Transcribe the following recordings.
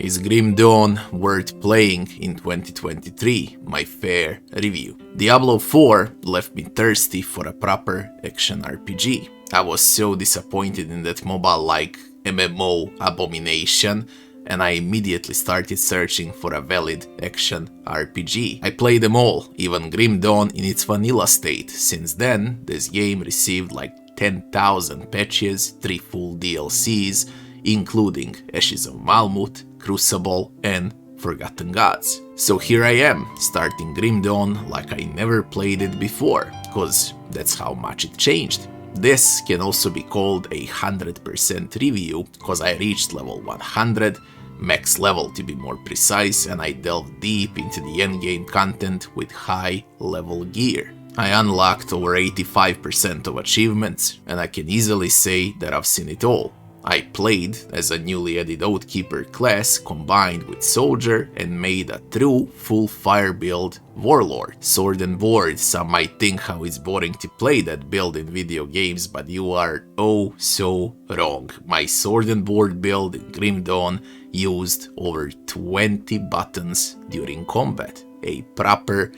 Is Grim Dawn worth playing in 2023? My fair review. Diablo 4 left me thirsty for a proper action RPG. I was so disappointed in that mobile-like MMO abomination, and I immediately started searching for a valid action RPG. I played them all, even Grim Dawn in its vanilla state. Since then, this game received like 10,000 patches, 3 full DLCs, including Ashes of Malmut, Crucible, and Forgotten Gods. So here I am, starting Grim Dawn like I never played it before, cause that's how much it changed. This can also be called a 100% review, cause I reached level 100, max level to be more precise, and I delved deep into the endgame content with high level gear. I unlocked over 85% of achievements, and I can easily say that I've seen it all. I played as a newly added Oathkeeper class combined with Soldier and made a true full fire build Warlord. Sword and Board, some might think how it's boring to play that build in video games, but you are oh so wrong. My Sword and Board build in Grim Dawn used over 20 buttons during combat. A proper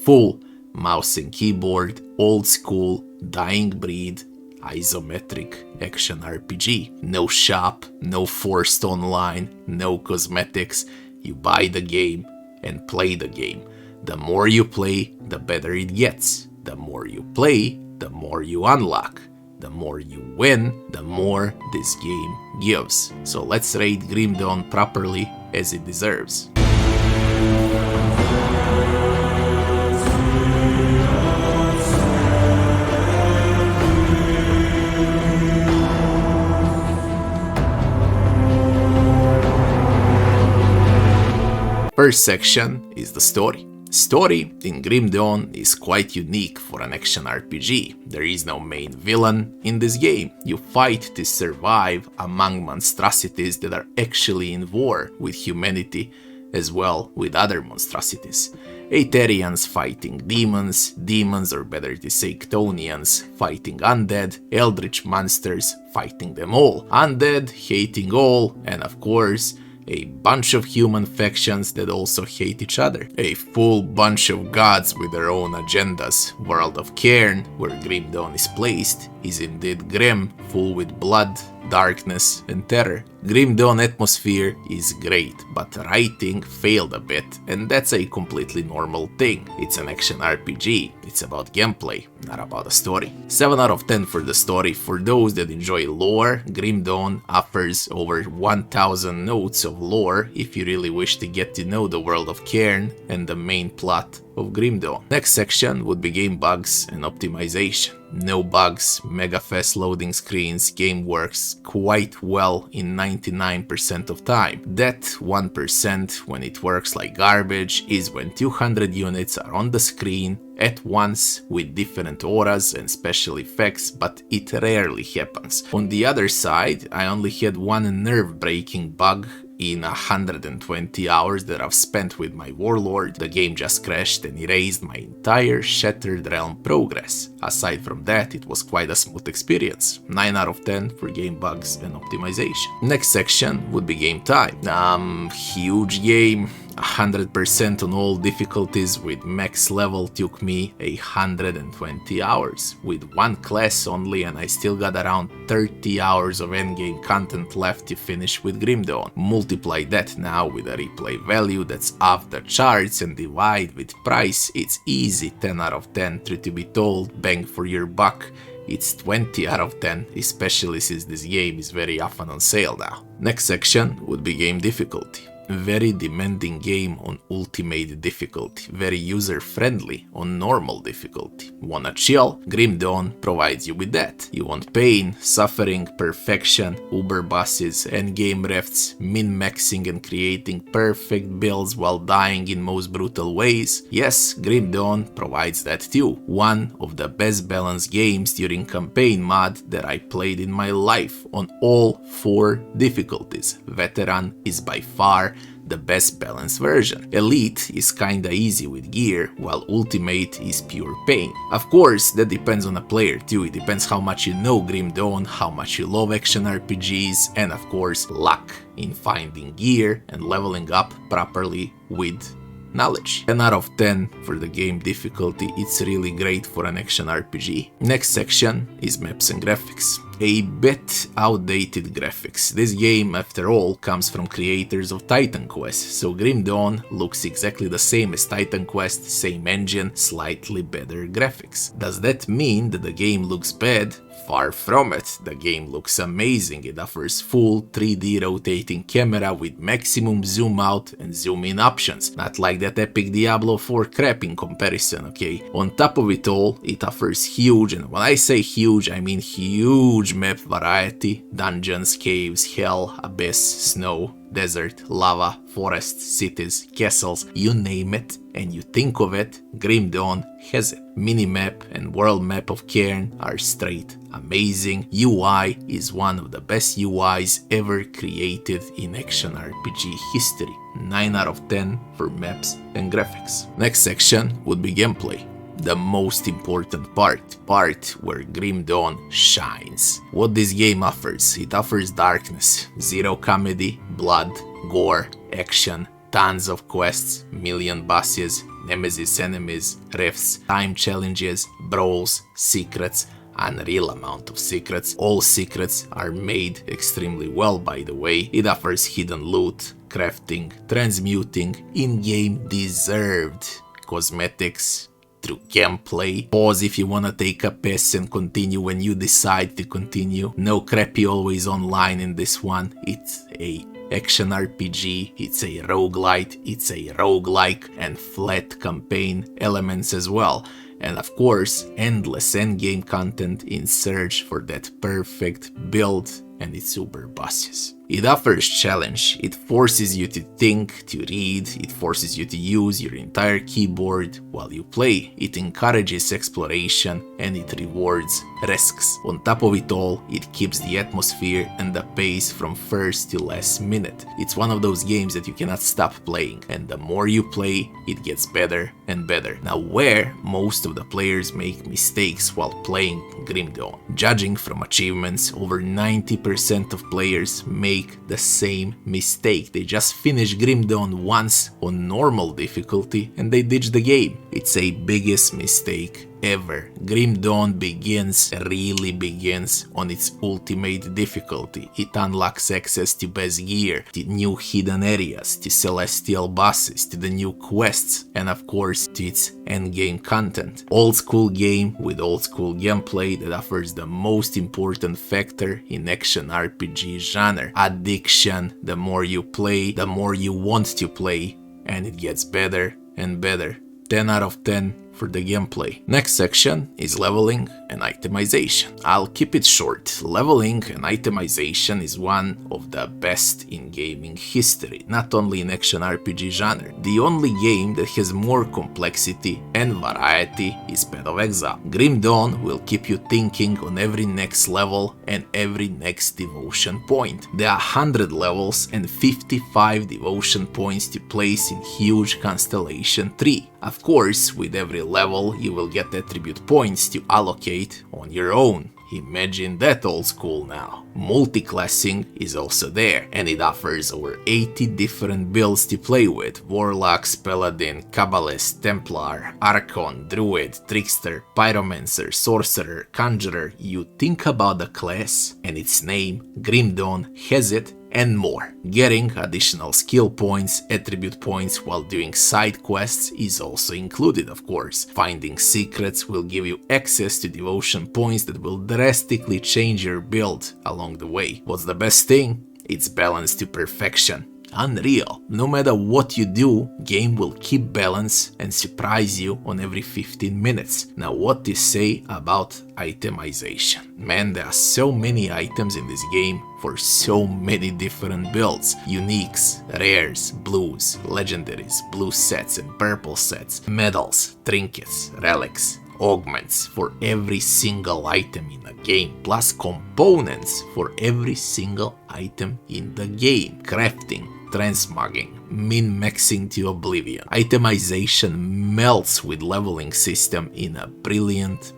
full mouse and keyboard, old school, dying breed, isometric action RPG. No shop, no forced online, no cosmetics. You buy the game and play the game. The more you play, the better it gets. The more you play, the more you unlock. The more you win, the more this game gives. So let's rate Grim Dawn properly as it deserves. First section is the story. Story in Grim Dawn is quite unique for an action RPG. There is no main villain in this game. You fight to survive among monstrosities that are actually in war with humanity, as well with other monstrosities. Aetherians fighting demons, demons, or better to say Chtonians fighting undead, eldritch monsters fighting them all, undead hating all, and of course a bunch of human factions that also hate each other. A full bunch of gods with their own agendas. World of Cairn, where Grim Dawn is placed, is indeed grim, full with blood, darkness, and terror. Grim Dawn atmosphere is great, but writing failed a bit, and that's a completely normal thing. It's an action RPG, it's about gameplay, not about a story. 7 out of 10 for the story. For those that enjoy lore, Grim Dawn offers over 1000 notes of lore if you really wish to get to know the world of Cairn and the main plot of Grim Dawn. Next section would be game bugs and optimization. No bugs, mega fast loading screens, game works quite well in 99% of time. That 1% when it works like garbage is when 200 units are on the screen at once with different auras and special effects, but it rarely happens. On the other side, I only had one nerve-breaking bug in 120 hours that I've spent with my Warlord. The game just crashed and erased my entire Shattered Realm progress. Aside from that, it was quite a smooth experience. 9 out of 10 for game bugs and optimization. Next section would be game time. Huge game. 100% on all difficulties with max level took me 120 hours. With one class only, and I still got around 30 hours of endgame content left to finish with Grim Dawn. Multiply that now with a replay value that's off the charts and divide with price, it's easy 10 out of 10. Truth to be told, bang for your buck. It's 20 out of 10, especially since this game is very often on sale now. Next section would be game difficulty. Very demanding game on ultimate difficulty, very user-friendly on normal difficulty. Wanna chill? Grim Dawn provides you with that. You want pain, suffering, perfection, uber bosses, endgame refts, min-maxing and creating perfect builds while dying in most brutal ways? Yes, Grim Dawn provides that too. One of the best balanced games during campaign mod that I played in my life on all 4 difficulties. Veteran is by far the best balanced version. Elite is kinda easy with gear, while Ultimate is pure pain. Of course, that depends on the player too. It depends how much you know Grim Dawn, how much you love action RPGs, and of course luck in finding gear and leveling up properly with knowledge. 10 out of 10 for the game difficulty. It's really great for an action RPG. Next section is maps and graphics. A bit outdated graphics. This game, after all, comes from creators of Titan Quest, so Grim Dawn looks exactly the same as Titan Quest, same engine, slightly better graphics. Does that mean that the game looks bad? Far from it. The game looks amazing. It offers full 3D rotating camera with maximum zoom out and zoom in options. Not like that epic Diablo 4 crap in comparison, okay? On top of it all, it offers huge, and when I say huge, I mean huge map variety. Dungeons, caves, hell, abyss, snow, desert, lava, forests, cities, castles, you name it, and you think of it, Grim Dawn has it. Minimap and world map of Cairn are straight amazing. UI is one of the best UIs ever created in action RPG history. 9 out of 10 for maps and graphics. Next section would be gameplay. The most important part where Grim Dawn shines. What this game offers? It offers darkness, zero comedy, blood, gore, action, tons of quests, million bosses, nemesis enemies, rifts, time challenges, brawls, secrets, unreal amount of secrets. All secrets are made extremely well, by the way. It offers hidden loot, crafting, transmuting, in-game deserved cosmetics, through gameplay. Pause if you wanna take a piss and continue when you decide to continue. No crappy always online in this one. It's a action RPG, it's a roguelite, it's a roguelike, and flat campaign elements as well. And of course, endless endgame content in search for that perfect build and its super bosses. It offers challenge, it forces you to think, to read, it forces you to use your entire keyboard while you play, it encourages exploration, and it rewards risks. On top of it all, it keeps the atmosphere and the pace from first to last minute. It's one of those games that you cannot stop playing, and the more you play, it gets better and better. Now, where most of the players make mistakes while playing Grim Dawn. Judging from achievements, over 90% of players make the same mistake. They just finish Grim Dawn once on normal difficulty and they ditch the game. It's a biggest mistake ever. Grim Dawn really begins on its ultimate difficulty. It unlocks access to best gear, to new hidden areas, to celestial bosses, to the new quests, and of course to its endgame content. Old school game with old school gameplay that offers the most important factor in action RPG genre: addiction. The more you play, the more you want to play, and it gets better and better. 10 out of 10 for the gameplay. Next section is leveling and itemization. I'll keep it short. Leveling and itemization is one of the best in gaming history, not only in action RPG genre. The only game that has more complexity and variety is Path of Exile. Grim Dawn will keep you thinking on every next level and every next devotion point. There are 100 levels and 55 devotion points to place in huge constellation tree. Of course, with every level you will get attribute points to allocate on your own. Imagine that old school now. Multiclassing is also there, and it offers over 80 different builds to play with: Warlock, Paladin, Kabbalist, Templar, Archon, Druid, Trickster, Pyromancer, Sorcerer, Conjurer. You think about the class and its name, Grim Dawn has it, and more. Getting additional skill points, attribute points while doing side quests is also included, of course. Finding secrets will give you access to devotion points that will drastically change your build along the way. What's the best thing? It's balanced to perfection. Unreal. No matter what you do, game will keep balance and surprise you on every 15 minutes. Now, what to say about itemization? Man, there are so many items in this game for so many different builds. Uniques, rares, blues, legendaries, blue sets and purple sets, medals, trinkets, relics, augments for every single item in the game, plus components for every single item in the game. Crafting, transmogging, min-maxing to oblivion. Itemization melts with leveling system in a brilliant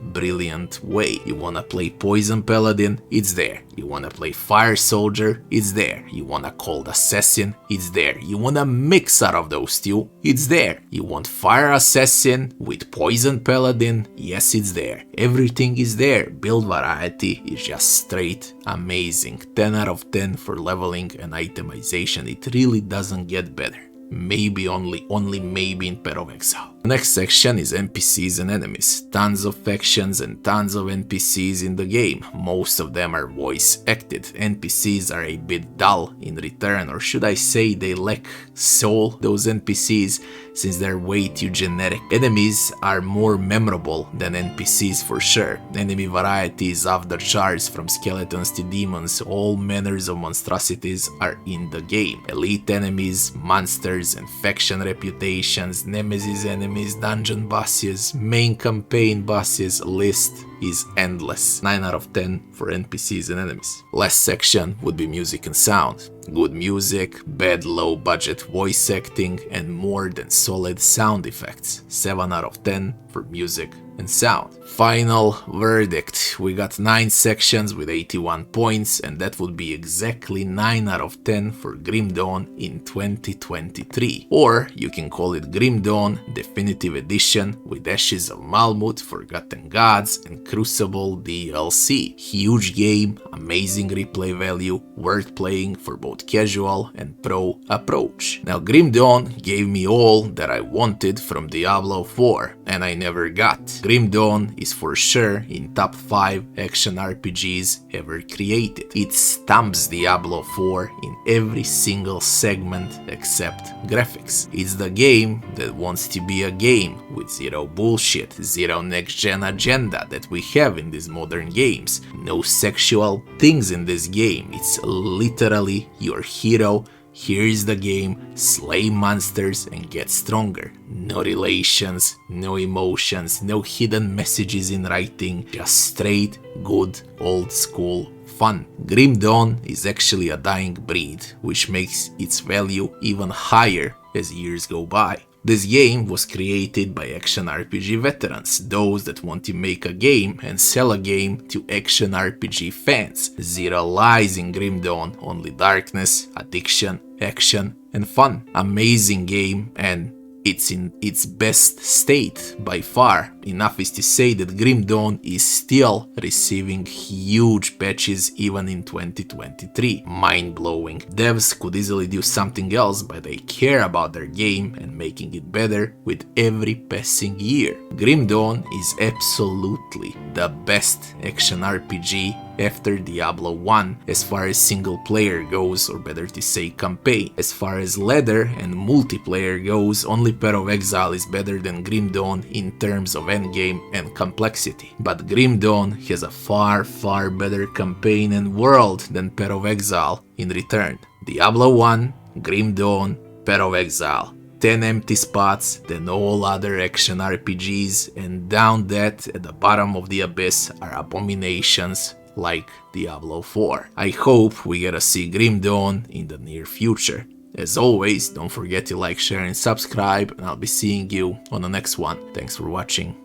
way. You wanna play Poison Paladin? It's there. You wanna play Fire Soldier? It's there. You wanna Cold Assassin? It's there. You wanna mix out of those two? It's there. You want Fire Assassin with Poison Paladin? Yes, it's there. Everything is there. Build variety is just straight amazing. 10 out of 10 for leveling and itemization. It really doesn't get better. Maybe only maybe in Path of Exile. The next section is NPCs and enemies. Tons of factions and tons of NPCs in the game. Most of them are voice acted. NPCs are a bit dull in return, or should I say they lack soul, those NPCs, since they're way too generic. Enemies are more memorable than NPCs for sure. Enemy variety is off the charts, from skeletons to demons. All manners of monstrosities are in the game. Elite enemies, monsters and faction reputations, nemesis enemies, dungeon bosses, main campaign bosses, list is endless. 9 out of 10 for NPCs and enemies. Last section would be music and sound. Good music, bad low budget voice acting, and more than solid sound effects. 7 out of 10 for music and sound. Final verdict. We got 9 sections with 81 points, and that would be exactly 9 out of 10 for Grim Dawn in 2023. Or you can call it Grim Dawn Definitive Edition with Ashes of Malmut, Forgotten Gods, and Crucible DLC. Huge game, amazing replay value, worth playing for both casual and pro approach. Now, Grim Dawn gave me all that I wanted from Diablo 4, and I never got. Grim Dawn is for sure in top 5 action RPGs ever created. It stumps Diablo 4 in every single segment except graphics. It's the game that wants to be a game with zero bullshit, zero next-gen agenda that we have in these modern games. No sexual things in this game. It's literally your hero. Here is the game, slay monsters and get stronger. No relations, no emotions, no hidden messages in writing, just straight, good, old school fun. Grim Dawn is actually a dying breed, which makes its value even higher as years go by. This game was created by action RPG veterans, those that want to make a game and sell a game to action RPG fans. Zero lies in Grim Dawn, only darkness, addiction, action, and fun. Amazing game, and it's in its best state by far. Enough is to say that Grim Dawn is still receiving huge patches even in 2023. Mind-blowing. Devs could easily do something else, but they care about their game and making it better with every passing year. Grim Dawn is absolutely the best action RPG after Diablo 1 as far as single player goes, or better to say campaign. As far as ladder and multiplayer goes, only Path of Exile is better than Grim Dawn in terms of endgame and complexity. But Grim Dawn has a far better campaign and world than Path of Exile in return. Diablo 1, Grim Dawn, Path of Exile. 10 empty spots than all other action RPGs, and down that at the bottom of the abyss are abominations like Diablo 4. I hope we get to see Grim Dawn in the near future. As always, don't forget to like, share and subscribe, and I'll be seeing you on the next one. Thanks for watching.